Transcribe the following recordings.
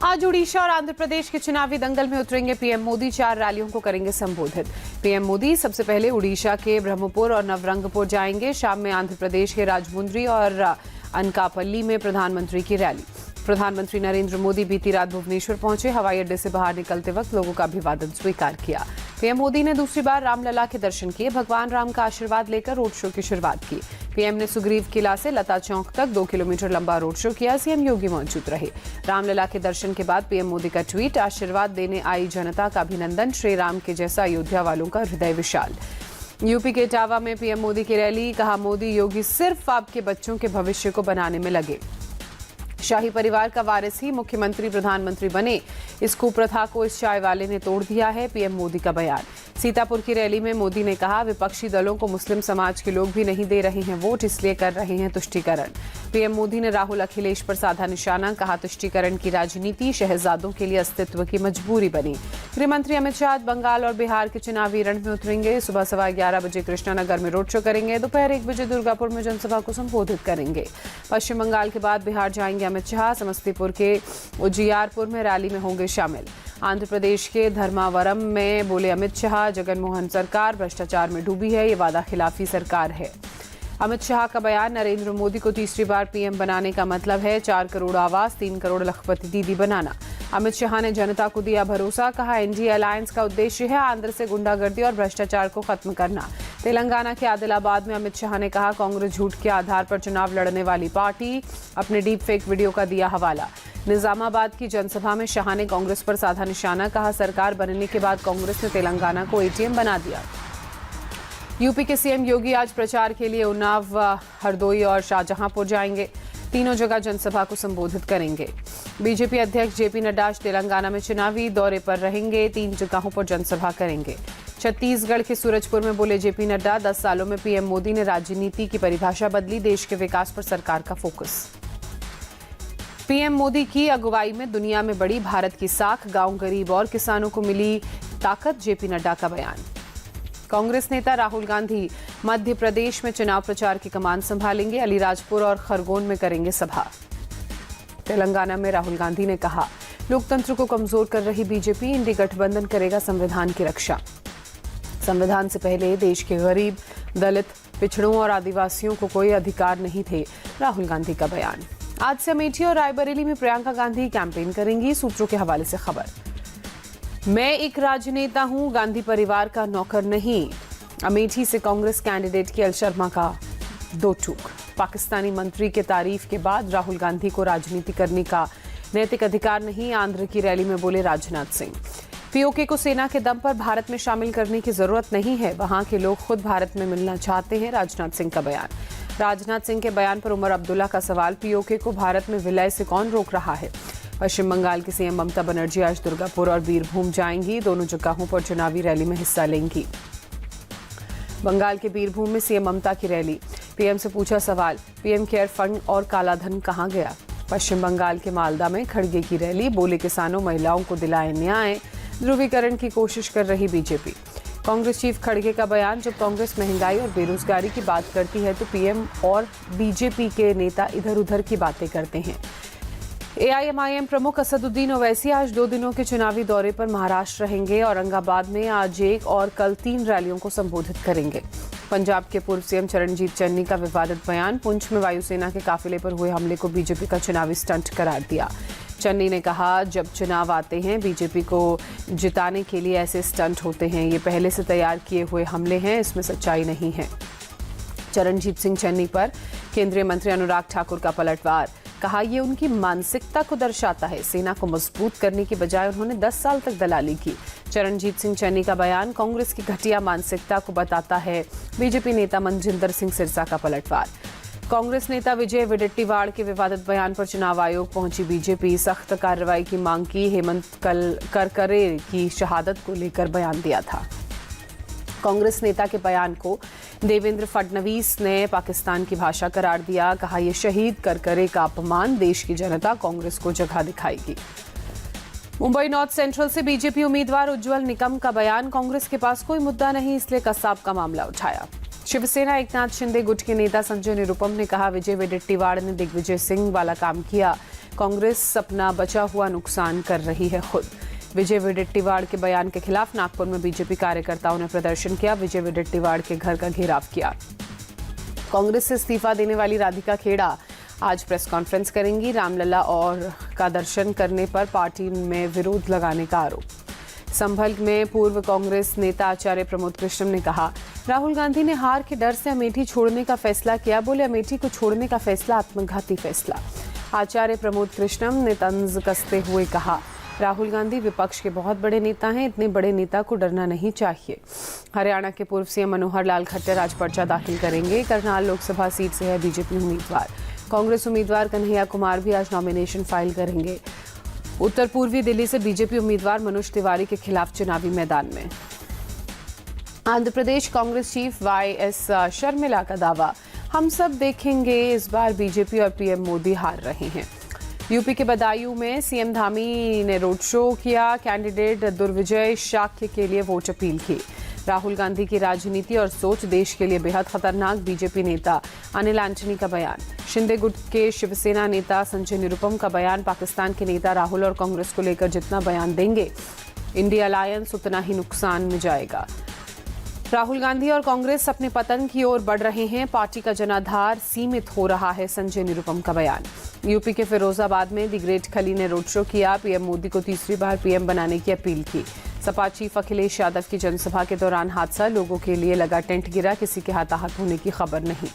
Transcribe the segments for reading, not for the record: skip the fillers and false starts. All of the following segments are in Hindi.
आज उड़ीसा और आंध्र प्रदेश के चुनावी दंगल में उतरेंगे पीएम मोदी। 4 रैलियों को करेंगे संबोधित। पीएम मोदी सबसे पहले उड़ीसा के ब्रह्मपुर और नवरंगपुर जाएंगे। शाम में आंध्र प्रदेश के राजमुंद्री और अनकापल्ली में प्रधानमंत्री की रैली। प्रधानमंत्री नरेंद्र मोदी बीती रात भुवनेश्वर पहुंचे। हवाई अड्डे से बाहर निकलते वक्त लोगों का अभिवादन स्वीकार किया। पीएम मोदी ने दूसरी बार रामलला के दर्शन किए। भगवान राम का आशीर्वाद लेकर रोड शो की शुरुआत की। पीएम ने सुग्रीव किला से लता चौक तक 2 किलोमीटर लंबा रोड शो किया। सीएम योगी मौजूद रहे। रामलला के दर्शन के बाद पीएम मोदी का ट्वीट, आशीर्वाद देने आई जनता का अभिनंदन, श्री राम के जैसा अयोध्या वालों का हृदय विशाल। यूपी के इटावा में पीएम मोदी की रैली। कहा, मोदी योगी सिर्फ आपके बच्चों के भविष्य को बनाने में लगे। शाही परिवार का वारिस ही मुख्यमंत्री प्रधानमंत्री बने, इस कुप्रथा को इस चाय वाले ने तोड़ दिया है। पीएम मोदी का बयान। सीतापुर की रैली में मोदी ने कहा, विपक्षी दलों को मुस्लिम समाज के लोग भी नहीं दे रहे हैं वोट, इसलिए कर रहे हैं तुष्टीकरण। पीएम मोदी ने राहुल अखिलेश पर साधा निशाना। कहा, तुष्टीकरण की राजनीति शहजादों के लिए अस्तित्व की मजबूरी बनी। गृहमंत्री अमित शाह बंगाल और बिहार के चुनावी रण में उतरेंगे। सुबह 11:15 बजे कृष्णानगर में रोड शो करेंगे। दोपहर 1 बजे दुर्गापुर में जनसभा को संबोधित करेंगे। पश्चिम बंगाल के बाद बिहार जाएंगे अमित शाह। समस्तीपुर के उजियारपुर में रैली में होंगे शामिल। आंध्र प्रदेश के धर्मावरम में बोले अमित शाह, जगनमोहन सरकार भ्रष्टाचार में डूबी है, ये वादा खिलाफी सरकार है। अमित शाह का बयान, नरेंद्र मोदी को तीसरी बार पीएम बनाने का मतलब है 4 करोड़ आवास, 3 करोड़ लखपति दीदी बनाना। अमित शाह ने जनता को दिया भरोसा। कहा, एनडीए अलायंस का उद्देश्य है आंध्र से गुंडागर्दी और भ्रष्टाचार को खत्म करना। तेलंगाना के आदिलाबाद में अमित शाह ने कहा, कांग्रेस झूठ के आधार पर चुनाव लड़ने वाली पार्टी। अपने डीप फेक वीडियो का दिया हवाला। निजामाबाद की जनसभा में शाह ने कांग्रेस पर साधा निशाना। कहा, सरकार बनने के बाद कांग्रेस ने तेलंगाना को एटीएम बना दिया। यूपी के सीएम योगी आज प्रचार के लिए उन्नाव, हरदोई और शाहजहांपुर जाएंगे। तीनों जगह जनसभा को संबोधित करेंगे। बीजेपी अध्यक्ष जेपी नड्डा आज तेलंगाना में चुनावी दौरे पर रहेंगे। 3 जगहों पर जनसभा करेंगे। छत्तीसगढ़ के सूरजपुर में बोले जेपी नड्डा, 10 सालों में पीएम मोदी ने राजनीति की परिभाषा बदली, देश के विकास पर सरकार का फोकस। पीएम मोदी की अगुवाई में दुनिया में बड़ी भारत की साख, गांव गरीब और किसानों को मिली ताकत, जेपी नड्डा का बयान। कांग्रेस नेता राहुल गांधी मध्य प्रदेश में चुनाव प्रचार की कमान संभालेंगे। अलीराजपुर और खरगोन में करेंगे सभा। तेलंगाना में राहुल गांधी ने कहा, लोकतंत्र को कमजोर कर रही बीजेपी, इंडी गठबंधन करेगा संविधान की रक्षा। संविधान से पहले देश के गरीब, दलित, पिछड़ों और आदिवासियों को कोई अधिकार नहीं थे, राहुल गांधी का बयान। आज से अमेठी और रायबरेली में प्रियंका गांधी कैंपेन करेंगी। सूत्रों के हवाले से खबर। मैं एक राजनेता हूं, गांधी परिवार का नौकर नहीं। अमेठी से कांग्रेस कैंडिडेट के एल शर्मा का 2 टूक। पाकिस्तानी मंत्री के तारीफ के बाद राहुल गांधी को राजनीति करने का नैतिक अधिकार नहीं, आंध्र की रैली में बोले राजनाथ सिंह। पीओके को सेना के दम पर भारत में शामिल करने की जरूरत नहीं है, वहां के लोग खुद भारत में मिलना चाहते हैं, राजनाथ सिंह का बयान। राजनाथ सिंह के बयान पर उमर अब्दुल्ला का सवाल, पीओके को भारत में विलय से कौन रोक रहा है। पश्चिम बंगाल की सीएम ममता बनर्जी आज दुर्गापुर और बीरभूम जाएंगी। दोनों जगहों पर चुनावी रैली में हिस्सा लेंगी। बंगाल के बीरभूम में सीएम ममता की रैली। पीएम से पूछा सवाल, पीएम केयर फंड और कालाधन कहां गया। पश्चिम बंगाल के मालदा में खड़गे की रैली। बोले, किसानों महिलाओं को दिलाए न्याय, ध्रुवीकरण की कोशिश कर रही बीजेपी। कांग्रेस चीफ खड़गे का बयान, जब कांग्रेस महंगाई और बेरोजगारी की बात करती है तो पीएम और बीजेपी के नेता इधर उधर की बातें करते हैं। एआईएमआईएम प्रमुख असदुद्दीन ओवैसी आज 2 दिनों के चुनावी दौरे पर महाराष्ट्र रहेंगे। औरंगाबाद में आज 1 और कल 3 रैलियों को संबोधित करेंगे। पंजाब के पूर्व सीएम चरणजीत चन्नी का विवादित बयान। पुंछ में वायुसेना के काफिले पर हुए हमले को बीजेपी का चुनावी स्टंट करार दिया। चन्नी ने कहा, जब चुनाव आते हैं बीजेपी को जिताने के लिए ऐसे स्टंट होते हैं, ये पहले से तैयार किए हुए हमले हैं, इसमें सच्चाई नहीं है। चरणजीत सिंह चन्नी पर केंद्रीय मंत्री अनुराग ठाकुर का पलटवार। कहा, ये उनकी मानसिकता को दर्शाता है। सेना को मजबूत करने की बजाय उन्होंने 10 साल तक दलाली की। चरणजीत सिंह चन्नी का बयान, कांग्रेस की घटिया मानसिकता को बताता है। बीजेपी नेता मनजिंदर सिंह सिरसा का पलटवार। कांग्रेस नेता विजय वडेट्टीवाड़ के विवादित बयान पर चुनाव आयोग पहुंची बीजेपी। सख्त कार्रवाई की मांग की। हेमंत करकरे की शहादत को लेकर बयान दिया था। कांग्रेस नेता के बयान को देवेंद्र फडणवीस ने पाकिस्तान की भाषा करार दिया। कहा, यह शहीद करकरे का अपमान, देश की जनता कांग्रेस को जगह दिखाएगी। मुंबई नॉर्थ सेंट्रल से बीजेपी उम्मीदवार उज्जवल निकम का बयान, कांग्रेस के पास कोई मुद्दा नहीं, इसलिए कसाब का मामला उठाया। शिवसेना एकनाथ शिंदे गुट के नेता संजय निरुपम ने कहा, विजय वडेट्टीवाड़ ने दिग्विजय सिंह वाला काम किया। कांग्रेस अपना बचा हुआ नुकसान कर रही है खुद। विजय वडेट्टीवार के बयान के खिलाफ नागपुर में बीजेपी कार्यकर्ताओं ने प्रदर्शन किया। विजय वडेट्टीवार के घर का घेराव किया। कांग्रेस से इस्तीफा देने वाली राधिका खेड़ा आज प्रेस कॉन्फ्रेंस करेंगी। रामलला और का दर्शन करने पर पार्टी में विरोध लगाने का आरोप। संभल में पूर्व कांग्रेस नेता आचार्य प्रमोद कृष्णम ने कहा, राहुल गांधी ने हार के डर से अमेठी छोड़ने का फैसला किया। बोले, अमेठी को छोड़ने का फैसला आत्मघाती फैसला। आचार्य प्रमोद कृष्णम ने तंज कसते हुए कहा, राहुल गांधी विपक्ष के बहुत बड़े नेता हैं, इतने बड़े नेता को डरना नहीं चाहिए। हरियाणा के पूर्व सीएम मनोहर लाल खट्टर आज पर्चा दाखिल करेंगे। करनाल लोकसभा सीट से है बीजेपी उम्मीदवार। कांग्रेस उम्मीदवार कन्हैया कुमार भी आज नॉमिनेशन फाइल करेंगे। उत्तर पूर्वी दिल्ली से बीजेपी उम्मीदवार मनोज तिवारी के खिलाफ चुनावी मैदान में। आंध्र प्रदेश कांग्रेस चीफ वाईएस शर्मिला का दावा, हम सब देखेंगे, इस बार बीजेपी और पीएम मोदी हार रहे हैं। यूपी के बदायूं में सीएम धामी ने रोड शो किया। कैंडिडेट दुर्विजय शाक्य के लिए वोट अपील की। राहुल गांधी की राजनीति और सोच देश के लिए बेहद खतरनाक, बीजेपी नेता अनिल एंटनी का बयान। शिंदे गुट के शिवसेना नेता संजय निरुपम का बयान, पाकिस्तान के नेता राहुल और कांग्रेस को लेकर जितना बयान देंगे इंडिया अलायंस उतना ही नुकसान में जाएगा। राहुल गांधी और कांग्रेस अपने पतन की ओर बढ़ रहे हैं, पार्टी का जनाधार सीमित हो रहा है, संजय निरुपम का बयान। यूपी के फिरोजाबाद में दी ग्रेट खली ने रोड शो किया। पीएम मोदी को तीसरी बार पीएम बनाने की अपील की। सपा चीफ अखिलेश यादव की जनसभा के दौरान हादसा, लोगों के लिए लगा टेंट गिरा, किसी के हताहत होने की खबर नहीं।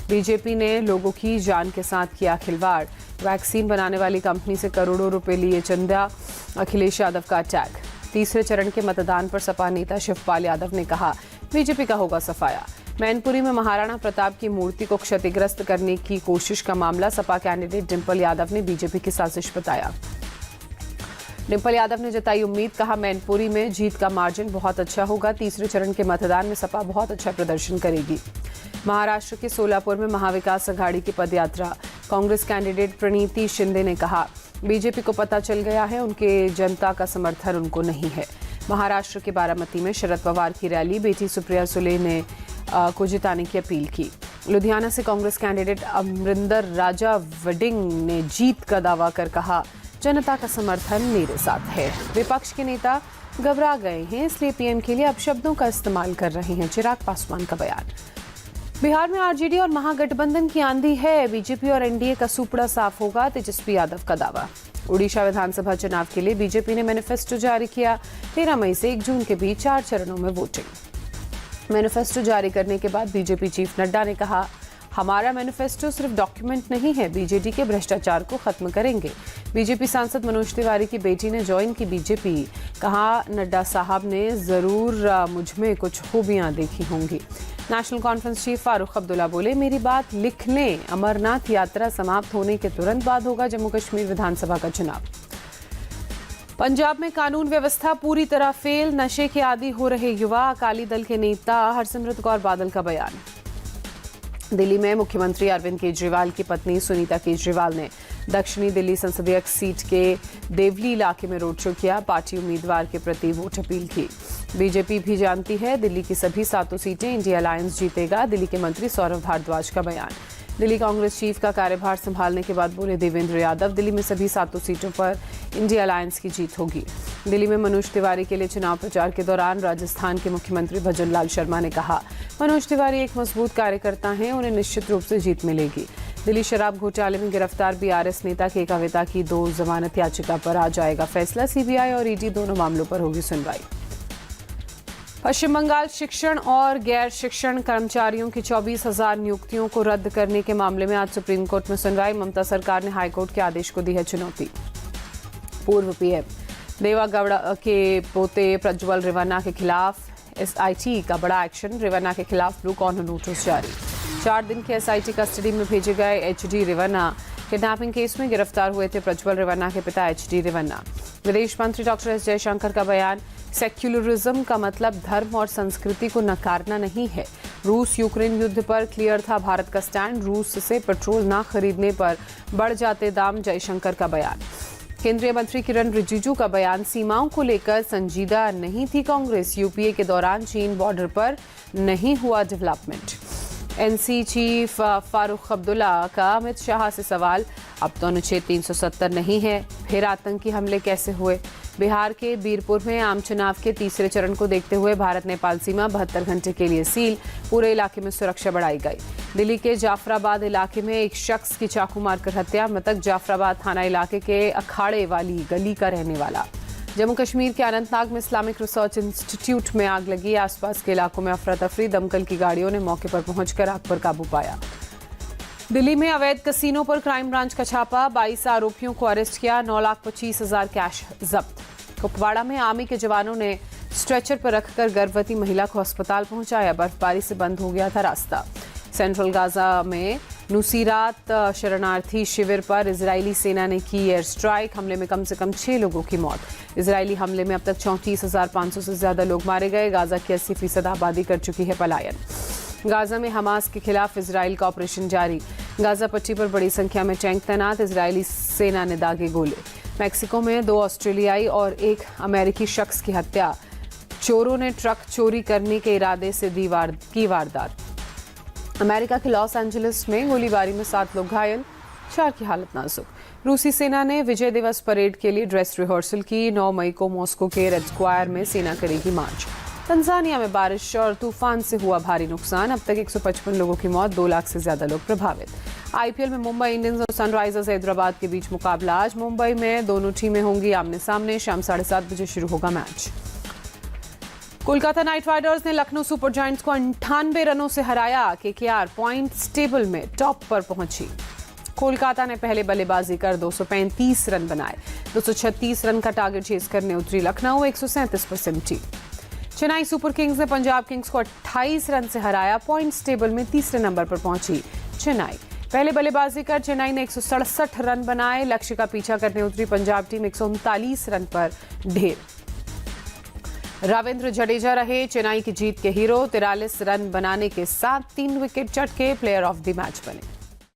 बीजेपी ने लोगों की जान के साथ किया खिलवाड़। वैक्सीन बनाने वाली कंपनी से करोड़ों रुपए लिए चंदा, अखिलेश यादव का अटैक। तीसरे चरण के मतदान पर सपा नेता शिवपाल यादव ने कहा, बीजेपी का होगा सफाया। मैनपुरी में महाराणा प्रताप की मूर्ति को क्षतिग्रस्त करने की कोशिश का मामला, सपा कैंडिडेट डिंपल यादव ने बीजेपी की साजिश बताया। डिंपल यादव ने जताई उम्मीद, कहा मैनपुरी में जीत का मार्जिन बहुत अच्छा होगा। तीसरे चरण के मतदान में सपा बहुत अच्छा प्रदर्शन करेगी। महाराष्ट्र के सोलापुर में महाविकास अघाड़ी की पदयात्रा, कांग्रेस कैंडिडेट प्रणीति शिंदे ने कहा, बीजेपी को पता चल गया है उनके जनता का समर्थन उनको नहीं है। महाराष्ट्र के बारामती में शरद पवार की रैली, बेटी सुप्रिया सुले ने को जिताने की अपील की। लुधियाना से कांग्रेस कैंडिडेट अमरिंदर राजा वडिंग ने जीत का दावा कर कहा, जनता का समर्थन मेरे साथ है। विपक्ष के नेता घबरा गए हैं, इसलिए पीएम के लिए अपशब्दों का इस्तेमाल कर रहे हैं, चिराग पासवान का बयान। बिहार में आरजेडी और महागठबंधन की आंधी है, बीजेपी और एनडीए का सुपड़ा साफ होगा, तेजस्वी यादव का दावा। उड़ीसा विधानसभा चुनाव के लिए बीजेपी ने मैनिफेस्टो जारी किया। 13 मई से 1 जून के बीच 4 चरणों में वोटिंग। मैनिफेस्टो जारी करने के बाद बीजेपी चीफ नड्डा ने कहा, हमारा मैनिफेस्टो सिर्फ डॉक्यूमेंट नहीं है, बीजेडी के भ्रष्टाचार को खत्म करेंगे। बीजेपी सांसद मनोज तिवारी की बेटी ने ज्वाइन की बीजेपी, कहा नड्डा साहब ने जरूर मुझमें कुछ खूबियां देखी होंगी। National conference chief Farooq Abdullah बोले, मेरी बात लिख लें, अमरनाथ यात्रा समाप्त होने के तुरंत बाद होगा जम्मू कश्मीर विधानसभा का चुनाव। पंजाब में कानून व्यवस्था पूरी तरह फेल, नशे के आदी हो रहे युवा, अकाली दल के नेता हरसिमरत कौर बादल का बयान। दिल्ली में मुख्यमंत्री अरविंद केजरीवाल की पत्नी सुनीता केजरीवाल ने दक्षिणी दिल्ली संसदीय सीट के देवली इलाके में रोड शो किया। पार्टी उम्मीदवार के प्रति वोट अपील की। बीजेपी भी जानती है दिल्ली की सभी 7 सीटें इंडिया अलायंस जीतेगा, दिल्ली के मंत्री सौरभ भारद्वाज का बयान। दिल्ली कांग्रेस चीफ का कार्यभार संभालने के बाद बोले देवेंद्र यादव, दिल्ली में सभी 7 सीटों पर इंडिया अलायंस की जीत होगी। दिल्ली में मनोज तिवारी के लिए चुनाव प्रचार के दौरान राजस्थान के मुख्यमंत्री भजन लाल शर्मा ने कहा, मनोज तिवारी एक मजबूत कार्यकर्ता हैं, उन्हें निश्चित रूप से जीत मिलेगी। दिल्ली शराब घोटाले में गिरफ्तार बीआरएस नेता के कविता की 2 जमानत याचिका पर आ जाएगा फैसला। सीबीआई और ईडी दोनों मामलों पर होगी सुनवाई। पश्चिम बंगाल शिक्षण और गैर शिक्षण कर्मचारियों की 24,000 नियुक्तियों को रद्द करने के मामले में आज सुप्रीम कोर्ट में सुनवाई। ममता सरकार ने हाईकोर्ट के आदेश को दी है चुनौती। पूर्व पीएम देवागौड़ा के पोते प्रज्वल रेवन्ना के खिलाफ एसआईटी का बड़ा एक्शन, रेवन्ना के खिलाफ ब्लू कॉर्नर नोटिस जारी। 4 दिन के एसआईटी कस्टडी में भेजे गए एचडी रेवन्ना किडनैपिंग केस में गिरफ्तार हुए थे प्रज्वल रेवन्ना के पिता एचडी रेवन्ना। विदेश मंत्री डॉक्टर एस जयशंकर का बयान, सेक्युलरिज्म का मतलब धर्म और संस्कृति को नकारना नहीं है। रूस यूक्रेन युद्ध पर क्लियर था भारत का स्टैंड, रूस से पेट्रोल न खरीदने पर बढ़ जाते दाम, जयशंकर का बयान। केंद्रीय मंत्री किरण रिजिजू का बयान, सीमाओं को लेकर संजीदा नहीं थी कांग्रेस, यूपीए के दौरान चीन बॉर्डर पर नहीं हुआ development. NC chief Farooq Abdullah का अमित शाह से सवाल, अब तो अनुच्छेद 370 नहीं है, फिर आतंकी हमले कैसे हुए? बिहार के बीरपुर में आम चुनाव के तीसरे चरण को देखते हुए भारत नेपाल सीमा 72 घंटे के लिए सील, पूरे इलाके में सुरक्षा बढ़ाई गई। दिल्ली के जाफराबाद इलाके में एक शख्स की चाकू मारकर हत्या, मृतक जाफराबाद थाना इलाके के अखाड़े वाली गली का रहने वाला। जम्मू कश्मीर के अनंतनाग में इस्लामिक रिसर्च इंस्टीट्यूट में आग लगी, आसपास के इलाकों में अफरा तफरी, दमकल की गाड़ियों ने मौके पर पहुंचकर आग पर काबू पाया। दिल्ली में अवैध कसीनो पर क्राइम ब्रांच का छापा, 22 आरोपियों को अरेस्ट किया, 9,25,000 कैश जब्त। कुपवाड़ा में आर्मी के जवानों ने स्ट्रेचर पर रखकर गर्भवती महिला को अस्पताल पहुंचाया, बर्फबारी से बंद हो गया था रास्ता। सेंट्रल गाजा में नुसीरात शरणार्थी शिविर पर इजरायली सेना ने की एयर स्ट्राइक, हमले में कम से कम 6 लोगों की मौत। इजरायली हमले में अब तक 34,500 से ज्यादा लोग मारे गए, गाजा की 80% आबादी कर चुकी है पलायन। गाजा में हमास के खिलाफ इजराइल का ऑपरेशन जारी, गाजा पट्टी पर बड़ी संख्या में टैंक तैनात, इजरायली सेना ने दागे गोले। मैक्सिको में 2 ऑस्ट्रेलियाई और 1 अमेरिकी शख्स की हत्या, चोरों ने ट्रक चोरी करने के इरादे से की वारदात। अमेरिका के लॉस एंजलिस में गोलीबारी में 7 लोग घायल, 4 की हालत नाजुक। रूसी सेना ने विजय दिवस परेड के लिए ड्रेस रिहर्सल की, 9 मई को मॉस्को के रेड स्क्वायर में सेना करेगी मार्च। तंजानिया में बारिश और तूफान से हुआ भारी नुकसान, अब तक 155 लोगों की मौत, 2 लाख से ज्यादा लोग प्रभावित। आईपीएल में मुंबई इंडियंस और सनराइजर्स हैदराबाद के बीच मुकाबला आज। मुंबई में दोनों टीमें होंगी आमने सामने, शाम 7:30 बजे शुरू होगा मैच। कोलकाता नाइट राइडर्स ने लखनऊ सुपर जायंट्स को 98 रनों से हराया, केकेआर पॉइंट्स टेबल में टॉप पर पहुंची। कोलकाता ने पहले बल्लेबाजी कर 235 रन बनाए, 236 रन का टारगेट चेस करने उतरी लखनऊ, 137 पर सिमटी। चेन्नई सुपर किंग्स ने पंजाब किंग्स को 28 रन से हराया, पॉइंट्स टेबल में तीसरे नंबर पर पहुंची चेन्नई। पहले बल्लेबाजी कर चेन्नई ने 167 रन बनाए, लक्ष्य का पीछा करने उतरी पंजाब टीम 139 रन पर ढेर। रविंद्र जडेजा रहे चेन्नई की जीत के हीरो, 43 रन बनाने के साथ 3 विकेट चटके, प्लेयर ऑफ द मैच बने।